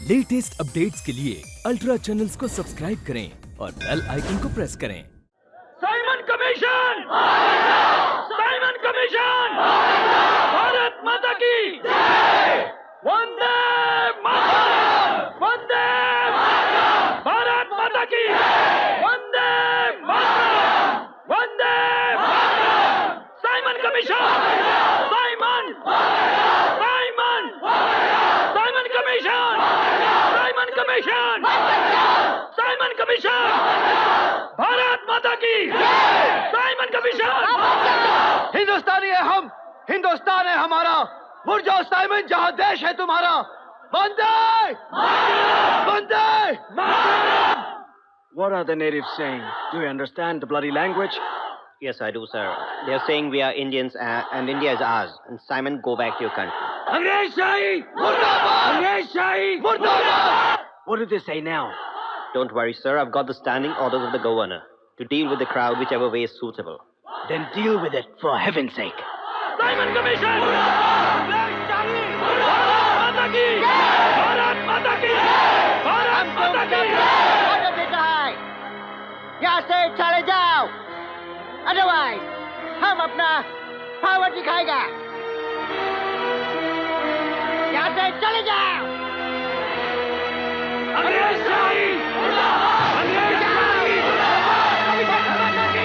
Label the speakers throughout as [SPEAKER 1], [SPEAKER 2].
[SPEAKER 1] Latest updates के लिए ultra channels को सब्सक्राइब करें और बेल आइकन को प्रेस करें।
[SPEAKER 2] Simon commission! Simon commission! Bharat माता की वंदे मातरम! वंदे मातरम! भारत माता की वंदे मातरम! वंदे मातरम! Simon commission! Simon! Simon! Simon commission! Simon commission! Simon commission! Bharat माता की साइमन कमीशन!
[SPEAKER 3] हिंदुस्तानी है हम, हिंदुस्तान है हमारा। मुड़ जाओ साइमन, जहां देश है तुम्हारा। वंदे वंदे।
[SPEAKER 4] What are the natives saying? Do you understand the bloody language?
[SPEAKER 5] Yes, I do, sir. They are saying we are Indians and India is ours. And Simon, go back to your country.
[SPEAKER 2] अंग्रेज शाही
[SPEAKER 3] मुर्दाबाद!
[SPEAKER 2] अंग्रेज शाही
[SPEAKER 3] मुर्दाबाद!
[SPEAKER 4] What do they say now?
[SPEAKER 5] Don't worry, sir. I've got the standing orders of the governor to deal with the crowd whichever way is suitable.
[SPEAKER 4] Then deal with it, for heaven's sake.
[SPEAKER 2] Simon commission! अंग्रेज शाही भारत माता की भारत माता की भारत माता की
[SPEAKER 6] order देता है, यहाँ से चले जाओ, अदरवाइज हम अपना पावर दिखाएगा। यहाँ से चले जाओ।
[SPEAKER 2] अंग्रेज शाही अंग्रेज शाही भारत माता की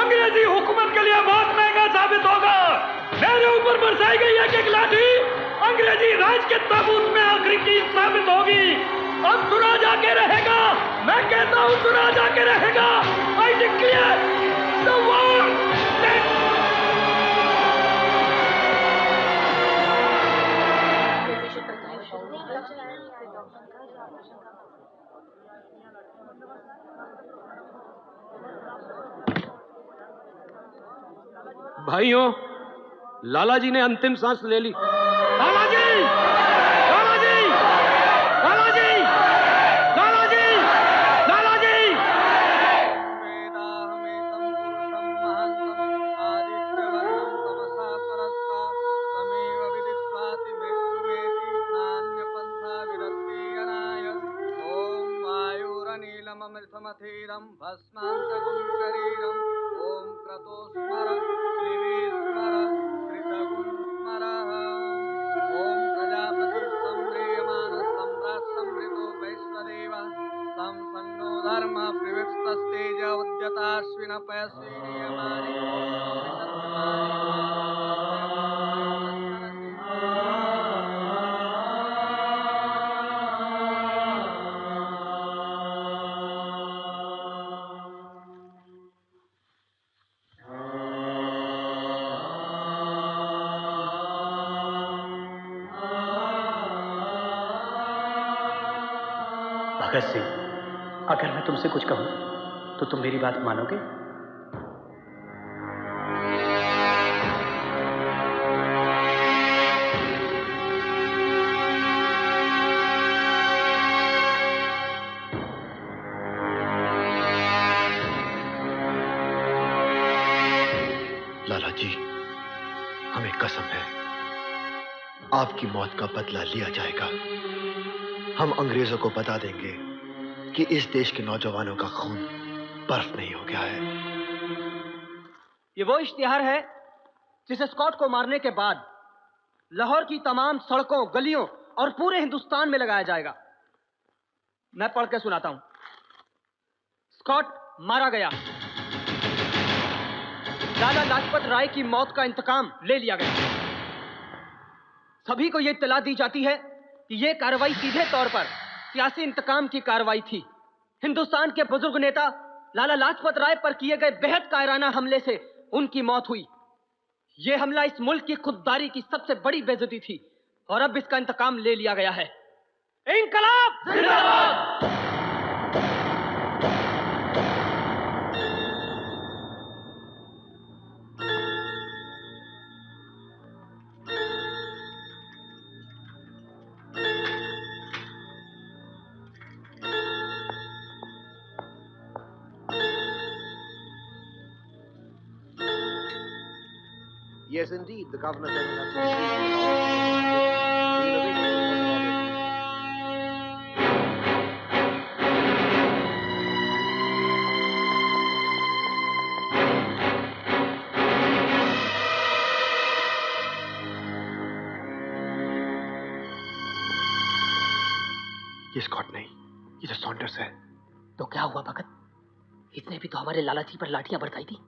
[SPEAKER 2] अंग्रेजी हुकूमत के लिए बहुत महंगा साबित होगा। मेरे ऊपर बरसाई गई एक लाठी अंग्रेजी राज के ताबूत में आखिरी चीज साबित होगी। अब चुरा जाके रहेगा, मैं कहता हूँ चुरा जाके रहेगा। I declare the war. भाइयों, लाला जी ने अंतिम सांस ले ली। लाला जी! लाला जी! लाला जी! लाला जी! लाला जी!
[SPEAKER 3] आदित्यवर्णं तमसा परस्तात् तमेव विदित्वाति मृत्युवे समथेरं भस्मान्तकं शरीरम् ॐ क्रतो स्मर क्लिवे स्मर कृतगुं स्मर ॐ प्रजापतिं सम्रेयमान सम्राट् संवृतो वैश्वदेव तं सन्नो धर्म प्रविष्टस्तेज उद्यताश्विन पयस्वीर्यमानि
[SPEAKER 7] भगत सिंह, अगर मैं तुमसे कुछ कहूं तो तुम मेरी बात मानोगे?
[SPEAKER 8] लाला जी, हमें कसम है, आपकी मौत का बदला लिया जाएगा। हम अंग्रेजों को बता देंगे कि इस देश के नौजवानों का खून बर्फ नहीं हो गया है।
[SPEAKER 6] ये वो इश्तिहार है जिसे स्कॉट को मारने के बाद लाहौर की तमाम सड़कों, गलियों और पूरे हिंदुस्तान में लगाया जाएगा। मैं पढ़ के सुनाता हूं। स्कॉट मारा गया। लाला लाजपत राय की मौत का इंतकाम ले लिया गया। सभी को यह इत्तला दी जाती है कि यह कार्रवाई सीधे तौर पर सियासी इंतकाम की कार्रवाई थी। हिंदुस्तान के बुजुर्ग नेता लाला लाजपत राय पर किए गए बेहद कायराना हमले से उनकी मौत हुई। यह हमला इस मुल्क की खुददारी की सबसे बड़ी बेइज्जती थी और अब इसका इंतकाम ले लिया गया है। इंकलाब जिंदाबाद!
[SPEAKER 3] Yes, indeed, the Governor General has been
[SPEAKER 8] ये स्कॉट नहीं, ये तो सॉन्डर्स है।
[SPEAKER 7] तो क्या हुआ भगत? इसने भी तो हमारे लाला जी पर लाठियां बरसाई थी।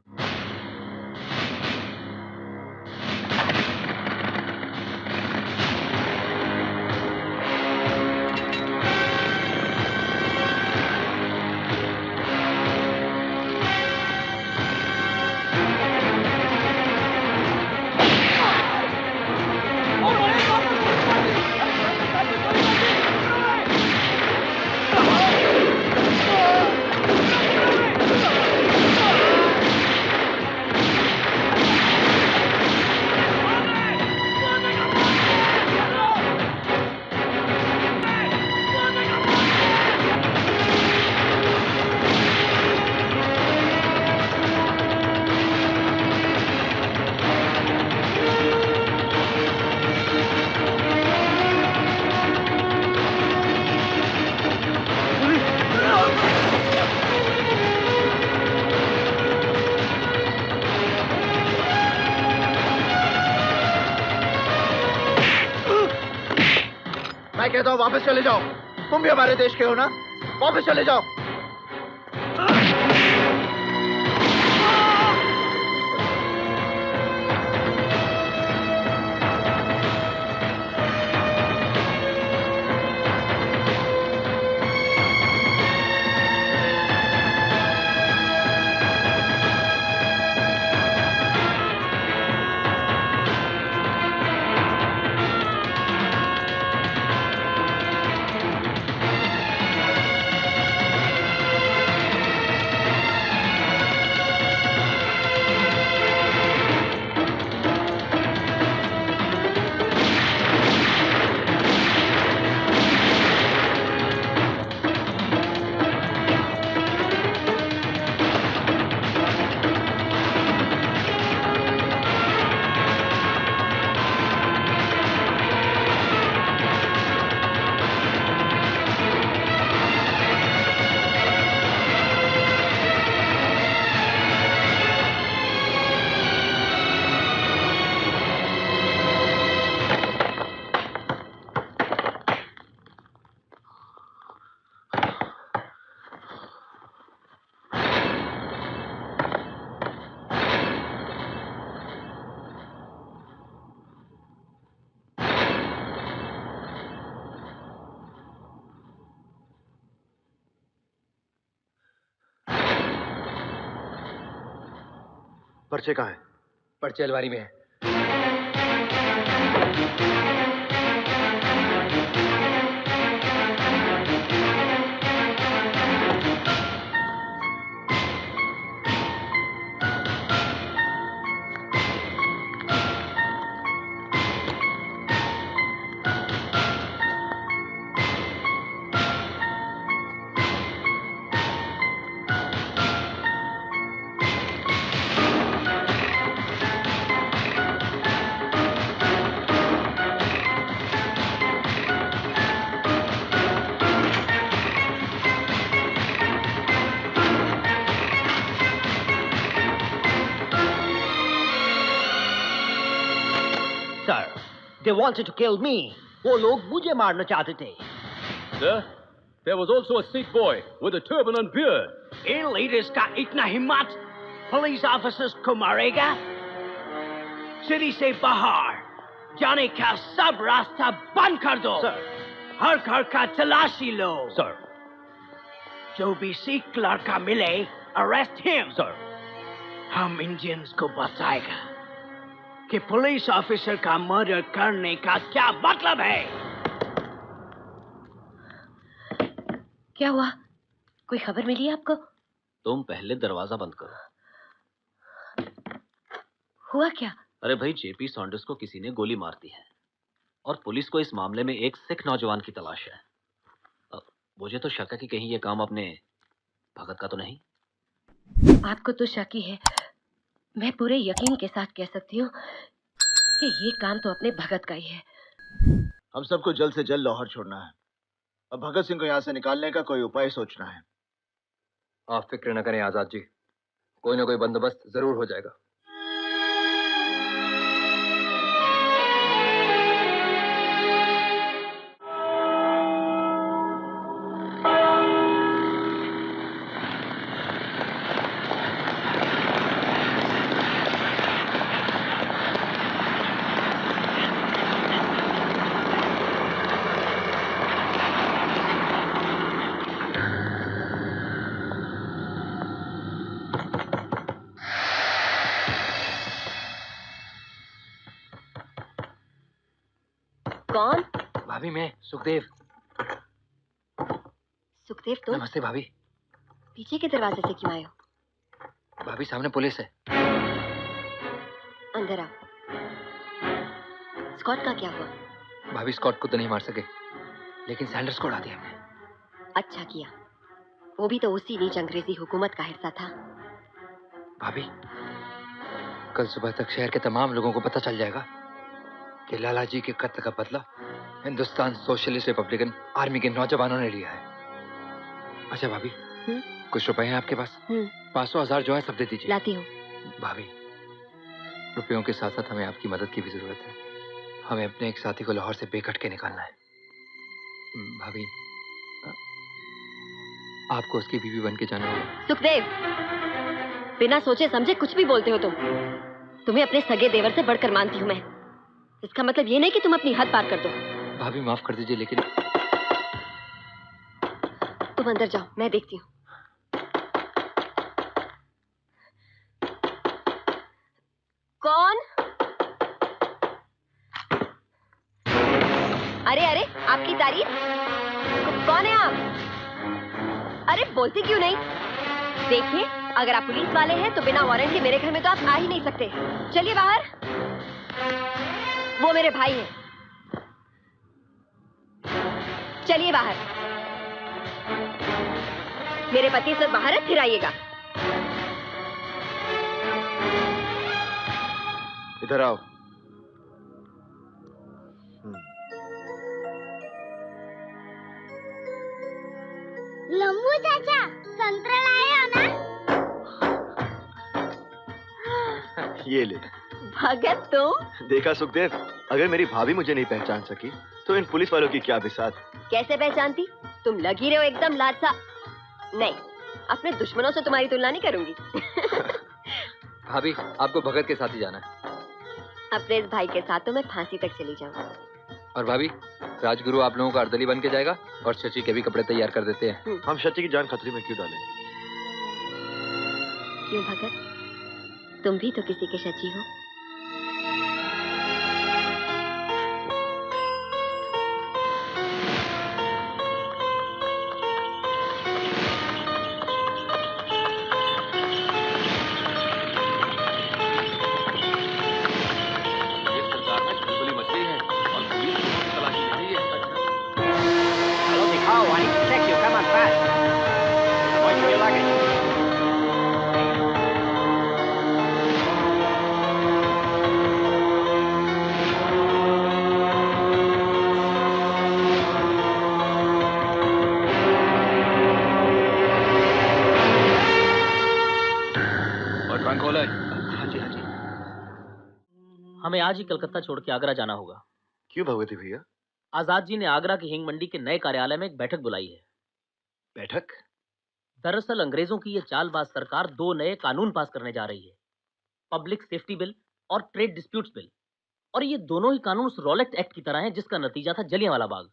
[SPEAKER 3] मैं कहता हूँ वापस चले जाओ। तुम भी हमारे देश के हो ना, वापस चले जाओ।
[SPEAKER 8] पर्चे कहाँ हैं?
[SPEAKER 7] पर्चे अलमारी में है।
[SPEAKER 5] Sir, they wanted to kill me. वो लोग मुझे मारना चाहते थे.
[SPEAKER 2] Sir, there was also a Sikh boy with a turban and beard.
[SPEAKER 5] In leaders का इतना हिम्मत पुलिस ऑफिसर्स को मारेगा? सिटी से बाहर जाने का सब रास्ता बंद कर दो.
[SPEAKER 2] Sir.
[SPEAKER 5] हर घर का तलाशी लो.
[SPEAKER 2] Sir.
[SPEAKER 5] जो भी सिख लड़का मिले, अरेस्ट हिम.
[SPEAKER 2] Sir.
[SPEAKER 5] हम इंडियंस को बताएगा कि पुलिस ऑफिसर का मर्डर करने का क्या मतलब है.
[SPEAKER 9] क्या हुआ? कोई खबर मिली आपको?
[SPEAKER 10] तुम पहले दरवाजा बंद करो.
[SPEAKER 9] हुआ क्या?
[SPEAKER 10] अरे भाई, जेपी सॉन्डर्स को किसी ने गोली मार दी है और पुलिस को इस मामले में एक सिख नौजवान की तलाश है. मुझे तो शक है कि कहीं ये काम अपने भगत का तो नहीं.
[SPEAKER 9] आपको तो शक ही है. मैं पूरे यकीन के साथ कह सकती हूँ कि ये काम तो अपने भगत का ही है.
[SPEAKER 8] हम सबको जल्द से जल्द लाहौर छोड़ना है. अब भगत सिंह को यहाँ से निकालने का कोई उपाय सोचना है.
[SPEAKER 7] आप फिक्र न करें आजाद जी, कोई ना कोई बंदोबस्त जरूर हो जाएगा.
[SPEAKER 9] कौन?
[SPEAKER 7] भाभी, मैं सुखदेव.
[SPEAKER 9] सुखदेव तुम?
[SPEAKER 7] नमस्ते भाभी.
[SPEAKER 9] पीछे के दरवाजे से क्यों आए हो?
[SPEAKER 7] भाभी, सामने पुलिस है.
[SPEAKER 9] अंदर आओ. स्कॉट का क्या हुआ?
[SPEAKER 7] भाभी, स्कॉट को तो नहीं मार सके, लेकिन सैंडर्स को उड़ा दिया हमने.
[SPEAKER 9] अच्छा किया. वो भी तो उसी नीच अंग्रेजी हुकूमत का हिस्सा था.
[SPEAKER 7] भाभी, कल सुबह तक शहर के तमाम लोगों को पता चल जाएगा कि लाला जी के कत्ल का बदला हिंदुस्तान सोशलिस्ट रिपब्लिकन आर्मी के नौजवानों ने लिया है. अच्छा भाभी, कुछ रुपए हैं आपके पास? 500,000 जो है सब दे दीजिए.
[SPEAKER 9] लाती हूँ.
[SPEAKER 7] भाभी, रुपयों के साथ साथ हमें आपकी मदद की भी जरूरत है. हमें अपने एक साथी को लाहौर से बेखट के निकालना है. भाभी, आपको उसकी बीवी बन के जाना होगा.
[SPEAKER 9] सुखदेव, बिना सोचे समझे कुछ भी बोलते हो तुम. तुम्हें अपने सगे देवर से बढ़कर मानती हूँ मैं. इसका मतलब ये नहीं कि तुम अपनी हद पार कर दो.
[SPEAKER 7] भाभी, माफ कर दीजिए, लेकिन
[SPEAKER 9] तुम अंदर जाओ, मैं देखती हूँ. कौन? अरे अरे, आपकी तारीफ. कौन है आप? अरे बोलती क्यों नहीं? देखिए, अगर आप पुलिस वाले हैं तो बिना वारंट के मेरे घर में तो आप आ ही नहीं सकते. चलिए बाहर. वो मेरे भाई हैं. चलिए बाहर. मेरे पति से बाहर है, फिर आइएगा.
[SPEAKER 8] इधर आओ.
[SPEAKER 11] लम्बू चाचा, संतरा लाए हो ना?
[SPEAKER 8] ये ले.
[SPEAKER 9] भगत तुम?
[SPEAKER 8] देखा सुखदेव, अगर मेरी भाभी मुझे नहीं पहचान सकी तो इन पुलिस वालों की क्या बिसात.
[SPEAKER 9] कैसे पहचानती? तुम लगी रहे हो एकदम लालसा. नहीं, अपने दुश्मनों से तुम्हारी तुलना नहीं करूंगी.
[SPEAKER 7] भाभी, आपको भगत के साथ ही जाना है.
[SPEAKER 9] अपने इस भाई के साथ तो मैं फांसी तक चली जाऊंगा.
[SPEAKER 7] और भाभी, राजगुरु आप लोगों का अर्दली बन के जाएगा और शची के भी कपड़े तैयार कर देते हैं.
[SPEAKER 8] हम शची की जान खतरे में क्यों डालें?
[SPEAKER 9] क्यों भगत? तुम भी तो किसी के शची हो।
[SPEAKER 10] हमें आज ही कलकत्ता छोड़ के आगरा जाना होगा।
[SPEAKER 8] क्यों भगवती भैया?
[SPEAKER 10] आजाद जी ने आगरा की हिंग मंडी के नए कार्यालय में एक बैठक बुलाई है।
[SPEAKER 8] बैठक?
[SPEAKER 10] दरअसल अंग्रेजों की यह चालबाज सरकार 2 नए कानून पास करने जा रही है, पब्लिक सेफ्टी बिल और ट्रेड डिस्प्यूट्स बिल। और ये दोनों ही कानून उस रॉलेट एक्ट की तरह हैं जिसका नतीजा था जलियांवाला बाग।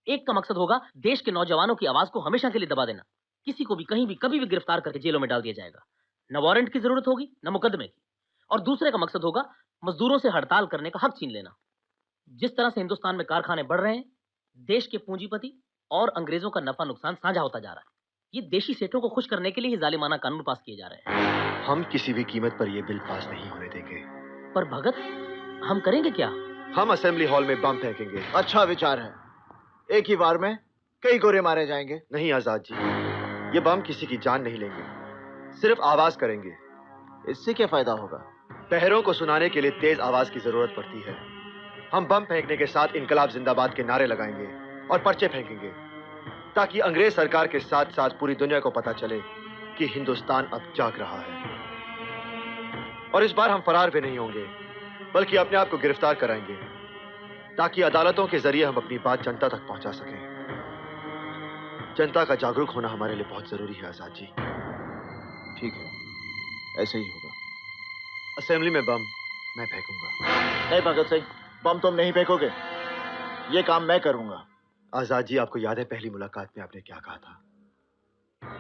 [SPEAKER 10] एक का मकसद होगा देश के नौजवानों की आवाज को हमेशा के लिए दबा देना। किसी को भी कहीं भी कभी भी गिरफ्तार करके जेलों में डाल दिया जाएगा। न वारंट की जरूरत होगी न मुकदमे की। और दूसरे का मकसद होगा मजदूरों से हड़ताल करने का हक छीन लेना। जिस तरह से हिंदुस्तान में कारखाने बढ़ रहे हैं, देश के पूंजीपति और अंग्रेजों का नफा नुकसान साझा होता जा रहा है। ये देशी सेठों को खुश करने के लिए ही जालिमाना कानून पास किए जा रहे हैं।
[SPEAKER 8] हम किसी भी कीमत पर यह बिल पास नहीं होने देंगे।
[SPEAKER 10] पर भगत, हम करेंगे क्या?
[SPEAKER 8] हम असेंबली हॉल में बम फेंकेंगे।
[SPEAKER 3] अच्छा विचार है। एक ही बार में कई गोरे मारे जाएंगे।
[SPEAKER 8] नहीं आजाद जी, ये बम किसी की जान नहीं लेंगे, सिर्फ आवाज करेंगे।
[SPEAKER 3] इससे क्या फायदा होगा?
[SPEAKER 8] पहरों को सुनाने के लिए तेज आवाज की जरूरत पड़ती है। हम बम फेंकने के साथ इनकलाब जिंदाबाद के नारे लगाएंगे और पर्चे फेंकेंगे, ताकि अंग्रेज सरकार के साथ साथ पूरी दुनिया को पता चले कि हिंदुस्तान अब जाग रहा है। और इस बार हम फरार भी नहीं होंगे, बल्कि अपने आप को गिरफ्तार कराएंगे, ताकि अदालतों के जरिए हम अपनी बात जनता तक पहुंचा सकें। जनता का जागरूक होना हमारे लिए बहुत जरूरी है आजाद जी।
[SPEAKER 3] ठीक है, ऐसे ही होगा।
[SPEAKER 8] असेंबली में बम मैं फेंकूंगा।
[SPEAKER 3] नहीं भगत सिंह, बम तुम नहीं फेंकोगे, ये काम मैं करूंगा।
[SPEAKER 8] आजाद जी, आपको याद है पहली मुलाकात में आपने क्या कहा था?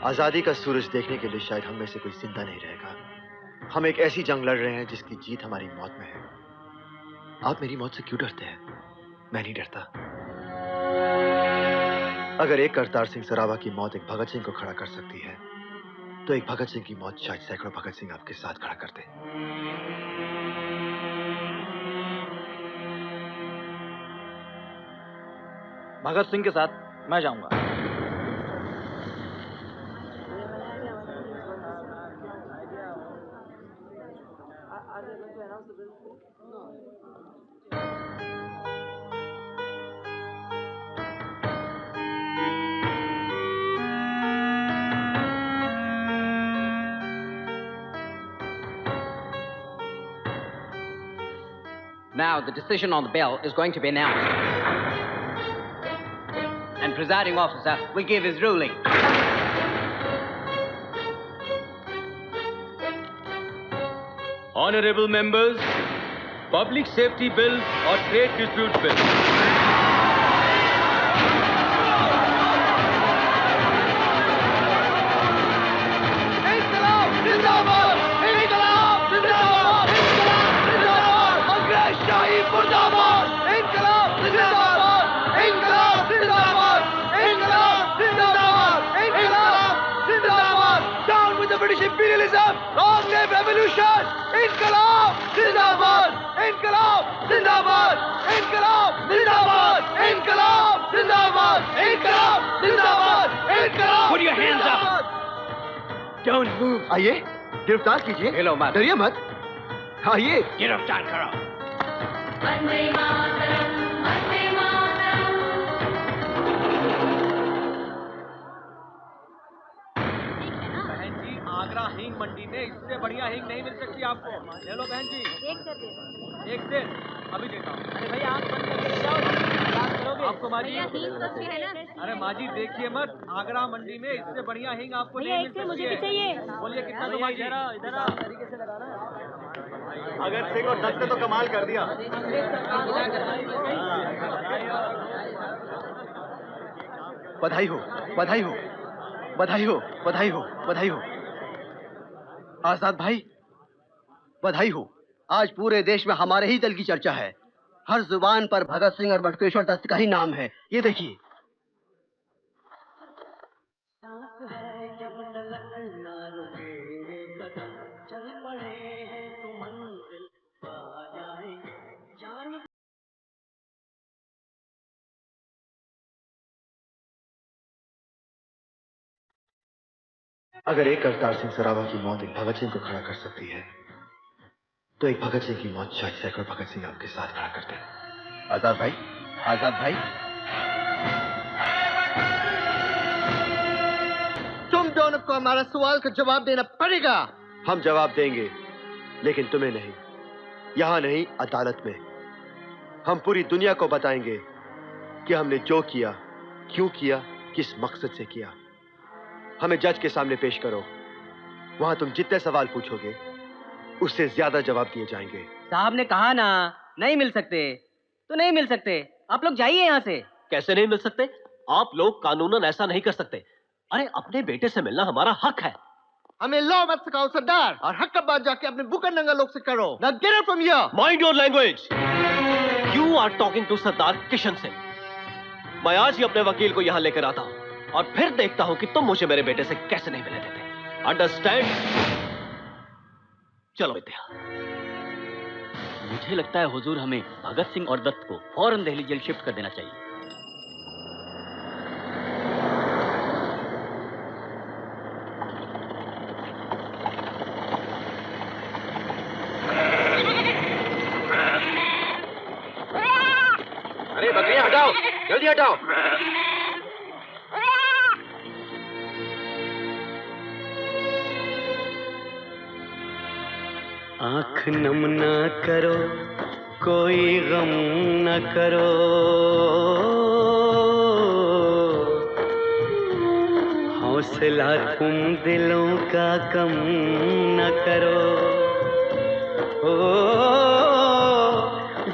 [SPEAKER 8] आजादी का सूरज देखने के लिए शायद हम में से कोई जिंदा नहीं रहेगा। हम एक ऐसी जंग लड़ रहे हैं जिसकी जीत हमारी मौत में है। आप मेरी मौत से क्यों डरते हैं? मैं नहीं डरता। अगर एक करतार सिंह सराबा की मौत एक भगत सिंह को खड़ा कर सकती है, तो एक भगत सिंह की मौत शायद सैकड़ों भगत सिंह आपके साथ खड़ा कर दे।
[SPEAKER 3] भगत सिंह के साथ मैं जाऊंगा।
[SPEAKER 6] Now, the decision on the bill is going to be announced. And presiding officer will give his ruling.
[SPEAKER 2] Honorable members, Public Safety Bill or Trade Disputes Bill.
[SPEAKER 3] British imperialism, long live revolution, इनकलाब जिंदाबाद, इनकलाब जिंदाबाद, इनकलाब जिंदाबाद, इनकलाब जिंदाबाद, इनकलाब जिंदाबाद, इनकलाब।
[SPEAKER 5] Put your hands up. Don't move.
[SPEAKER 3] आइए, गिरफ्तार कीजिए।
[SPEAKER 5] हिलो मत।
[SPEAKER 3] डरिए मत। आइए।
[SPEAKER 5] गिरफ्तार करो।
[SPEAKER 12] वंदे मातरम, वंदे मातरम।
[SPEAKER 6] आगरा हींग मंडी में इससे बढ़िया हींग नहीं मिल सकती आपको। ले लो बहन जी। एक सेर अभी देता हूँ। अरे भैया आंख बंद करके ले जाओ, बात करोगे? आपको माजी है ना? अरे माजी देखिए मत, आगरा मंडी में इससे बढ़िया हींग आपको नहीं मिल सकती है। मुझे भी चाहिए। बोलिए कितना दूं माजी? इधर आ, तरीके से लगाना है।
[SPEAKER 3] अगर सिंह और दत्त ने तो कमाल कर दिया। बधाई हो, बधाई हो, बधाई हो, बधाई हो, बधाई हो। आजाद भाई, बधाई हो, आज पूरे देश में हमारे ही दल की चर्चा है। हर जुबान पर भगत सिंह और बटुकेश्वर दत्त का ही नाम है। ये देखिए।
[SPEAKER 8] अगर एक अवतार सिंह सराबा की मौत एक भगत सिंह को खड़ा कर सकती है, तो एक भगत सिंह की मौत शायद सैकड़ों भगत सिंह आपके साथ खड़ा करते हैं।
[SPEAKER 3] आजाद भाई, आजाद भाई, तुम दोनों को हमारा सवाल का जवाब देना पड़ेगा।
[SPEAKER 8] हम जवाब देंगे, लेकिन तुम्हें नहीं, यहां नहीं, अदालत में। हम पूरी दुनिया को बताएंगे कि हमने जो किया, क्यों किया, किस मकसद से किया। हमें जज के सामने पेश करो, वहां तुम जितने सवाल पूछोगे उससे ज्यादा जवाब दिए जाएंगे।
[SPEAKER 6] साहब ने कहा ना, नहीं मिल सकते तो नहीं मिल सकते। आप लोग जाइए यहाँ से।
[SPEAKER 10] कैसे नहीं मिल सकते? आप लोग कानूनन ऐसा नहीं कर सकते। अरे अपने बेटे से मिलना हमारा हक है।
[SPEAKER 3] हमें लॉ मत सिखाओ सरदार, और हक का बात जाके अपने बुकर नंगा लोग से करो। Now get out from here.
[SPEAKER 10] Mind your language. You are talking to सरदार किशन सिंह। मैं आज ही अपने वकील को यहाँ लेकर आता हूँ और फिर देखता हूँ कि तुम मुझे मेरे बेटे से कैसे नहीं मिलने देते। अंडरस्टैंड? चलो विद्या।
[SPEAKER 6] मुझे लगता है हुजूर, हमें भगत सिंह और दत्त को फौरन दिल्ली जेल शिफ्ट कर देना चाहिए।
[SPEAKER 7] अरे बकरियां हटाओ, जल्दी हटाओ।
[SPEAKER 13] आँख नम न करो, कोई गम न करो, हौसला तुम दिलों का कम न करो। ओ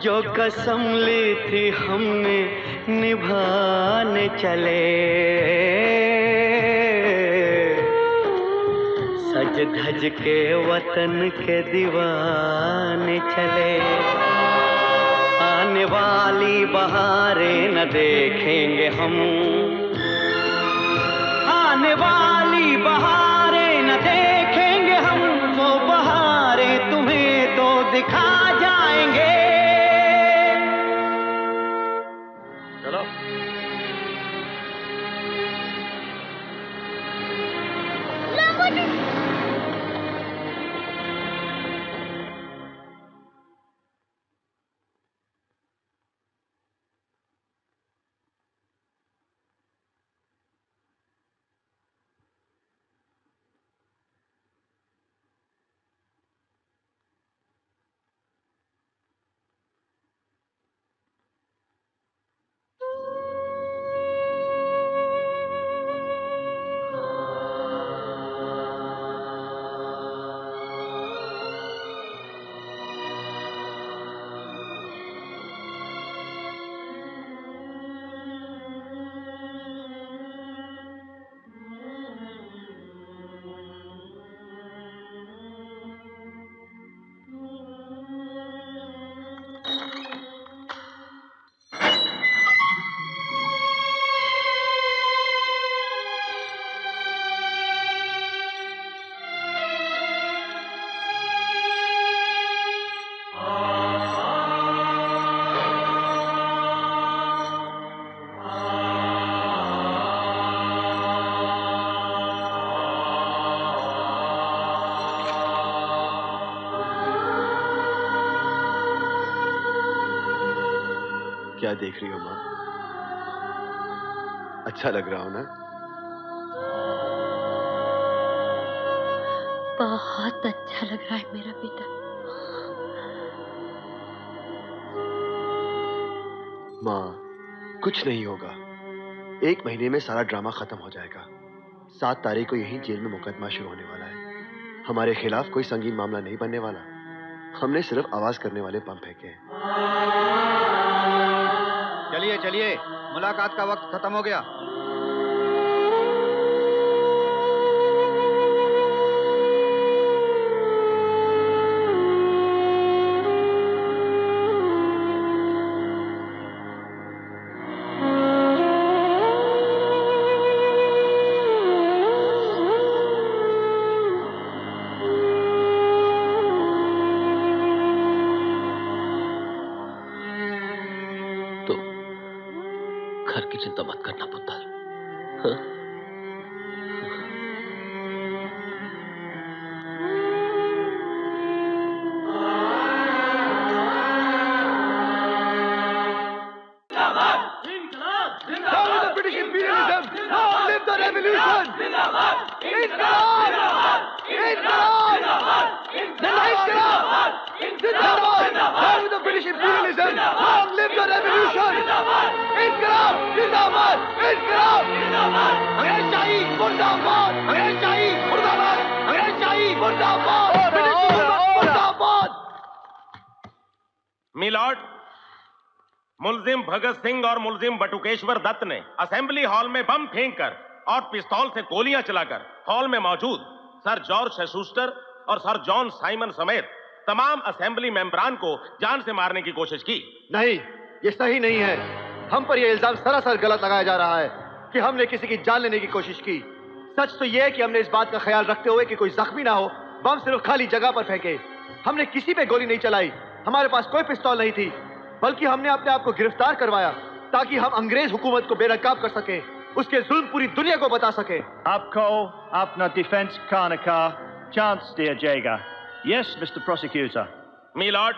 [SPEAKER 13] जो कसम ली थी हमने निभाने चले, सज धज के वतन के दीवाने चले। आने वाली बहारें न देखेंगे हम, आने वाली बहारें न देखेंगे हम, वो बहारें तुम्हें तो दिखा जाएंगे।
[SPEAKER 4] चलो।
[SPEAKER 8] क्या देख रही हो माँ? अच्छा लग रहा हो ना?
[SPEAKER 9] बहुत अच्छा लग रहा है मेरा बेटा।
[SPEAKER 8] माँ, कुछ नहीं होगा। 1 महीने में सारा ड्रामा खत्म हो जाएगा। 7 तारीख को यहीं जेल में मुकदमा शुरू होने वाला है। हमारे खिलाफ कोई संगीन मामला नहीं बनने वाला। हमने सिर्फ आवाज करने वाले बम फेंके हैं।
[SPEAKER 3] चलिए चलिए, मुलाकात का वक्त खत्म हो गया।
[SPEAKER 10] घर की चिंता मत करना पुत्र। हाँ?
[SPEAKER 3] Down with the British imperialism! Long live the revolution! Inqilab! Inqilab! Inqilab! Zindabad! Down with the British imperialism! Long live the revolution! Inqilab! Zindabad! Inqilab! अंग्रेज शाही मुर्दाबाद! अंग्रेज शाही मुर्दाबाद! अंग्रेज शाही मुर्दाबाद! ब्रिटिश हुकूमत मुर्दाबाद!
[SPEAKER 14] मिलॉर्ड, मुलजिम भगत सिंह और मुलजिम बटुकेश्वर दत्त ने असेंबली हॉल में बम फेंककर और पिस्तौल से गोलियां चलाकर हॉल में मौजूद सर जॉर्ज शेसूस्टर और सर जॉन साइमन समेत तमाम असेंबली मेंबरान को जान से मारने की कोशिश की।
[SPEAKER 3] नहीं, ये सही नहीं है। हम पर यह इल्जाम सरासर गलत लगाया जा रहा है कि हमने किसी की जान लेने की कोशिश की। सच तो यह है कि हमने इस बात का ख्याल रखते हुए कि कोई जख्मी ना हो, बम सिर्फ खाली जगह पर फेंके। हमने किसी पे गोली नहीं चलाई, हमारे पास कोई पिस्तौल नहीं थी, बल्कि हमने अपने आप को गिरफ्तार करवाया ताकि हम अंग्रेज हुकूमत को बेनकाब कर सके, उसके जुल्म पूरी दुनिया को बता सके।
[SPEAKER 15] आपको अपना डिफेंस करने का चांस दिया जाएगा। Yes mister prosecutor.
[SPEAKER 14] मिलॉर्ड,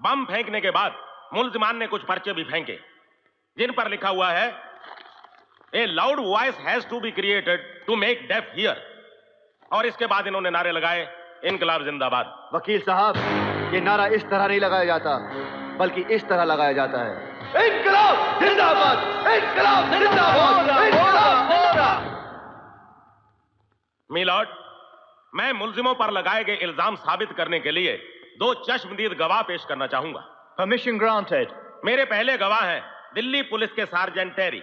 [SPEAKER 14] बम फेंकने के बाद मुल्जिमान ने कुछ पर्चे भी फेंके जिन पर लिखा हुआ है a loud voice has to be created to make deaf hear, और इसके बाद इन्होंने नारे लगाए इनकलाब जिंदाबाद।
[SPEAKER 3] वकील साहब, ये नारा इस तरह नहीं लगाया जाता, बल्कि इस तरह लगाया जाता है, इनकलाब जिंदाबाद, इनकलाब जिंदाबाद, इनकलाब जिंदाबाद।
[SPEAKER 14] मिलॉर्ड, मैं मुल्जिमों पर लगाए गए इल्जाम साबित करने के लिए 2 चश्मदीद गवाह पेश करना चाहूंगा।
[SPEAKER 15] Permission granted.
[SPEAKER 14] मेरे पहले गवाह हैं दिल्ली पुलिस के सार्जेंट टेरी।